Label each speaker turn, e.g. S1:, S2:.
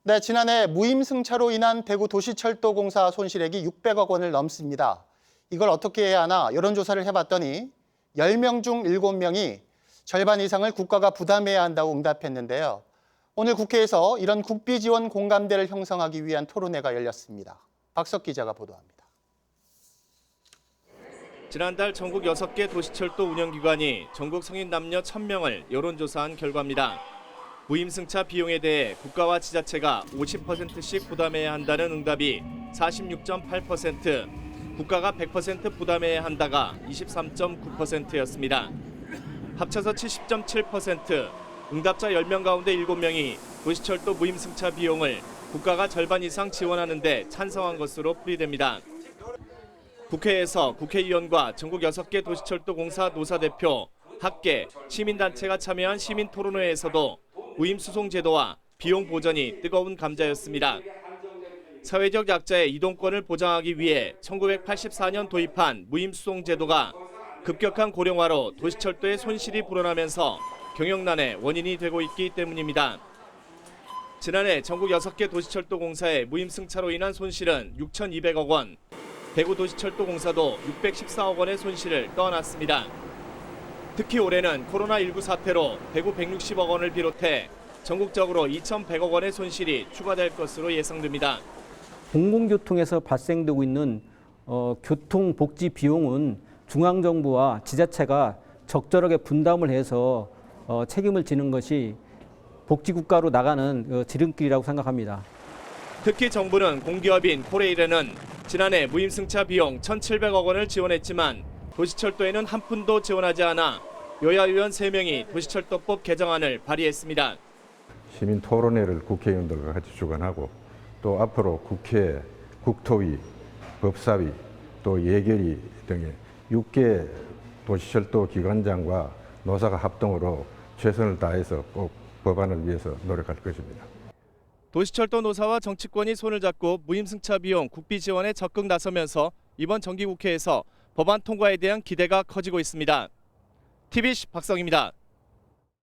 S1: 네, 지난해 무임승차로 인한 대구 도시철도공사 손실액이 600억 원을 넘습니다. 이걸 어떻게 해야 하나 여론조사를 해봤더니 10명 중 7명이 절반 이상을 국가가 부담해야 한다고 응답했는데요. 오늘 국회에서 이런 국비 지원 공감대를 형성하기 위한 토론회가 열렸습니다. 박석 기자가 보도합니다.
S2: 지난달 전국 6개 도시철도 운영기관이 전국 성인 남녀 1000명을 여론조사한 결과입니다. 무임승차 비용에 대해 국가와 지자체가 50%씩 부담해야 한다는 응답이 46.8%, 국가가 100% 부담해야 한다가 23.9%였습니다. 합쳐서 70.7%, 응답자 10명 가운데 7명이 도시철도 무임승차 비용을 국가가 절반 이상 지원하는 데 찬성한 것으로 풀이됩니다. 국회에서 국회의원과 전국 6개 도시철도공사 노사대표, 학계, 시민단체가 참여한 시민토론회에서도 무임수송제도와 비용 보전이 뜨거운 감자였습니다. 사회적 약자의 이동권을 보장하기 위해 1984년 도입한 무임수송제도가 급격한 고령화로 도시철도의 손실이 불어나면서 경영난의 원인이 되고 있기 때문입니다. 지난해 전국 6개 도시철도공사의 무임승차로 인한 손실은 6,200억 원, 대구도시철도공사도 614억 원의 손실을 떠안았습니다. 특히 올해는 코로나19 사태로 대구 160억 원을 비롯해 전국적으로 2,100억 원의 손실이 추가될 것으로 예상됩니다.
S3: 공공교통에서 발생되고 있는 교통복지 비용은 중앙정부와 지자체가 적절하게 분담을 해서 책임을 지는 것이 복지국가로 나가는 지름길이라고 생각합니다.
S2: 특히 정부는 공기업인 코레일에는 지난해 무임승차 비용 1,700억 원을 지원했지만 도시철도에는 한 푼도 지원하지 않아 여야 의원 3명이 도시철도법 개정안을 발의했습니다.
S4: 시민 토론회를 국회의원들과 같이 주관하고 또 앞으로 국회, 국토위, 법사위, 또 예결위 등의 6개 도시철도 기관장과 노사가 합동으로 최선을 다해서 꼭 법안을 위해서 노력할 것입니다.
S2: 도시철도 노사와 정치권이 손을 잡고 무임승차 비용 국비 지원에 적극 나서면서 이번 정기국회에서 법안 통과에 대한 기대가 커지고 있습니다. TBC 박성입니다.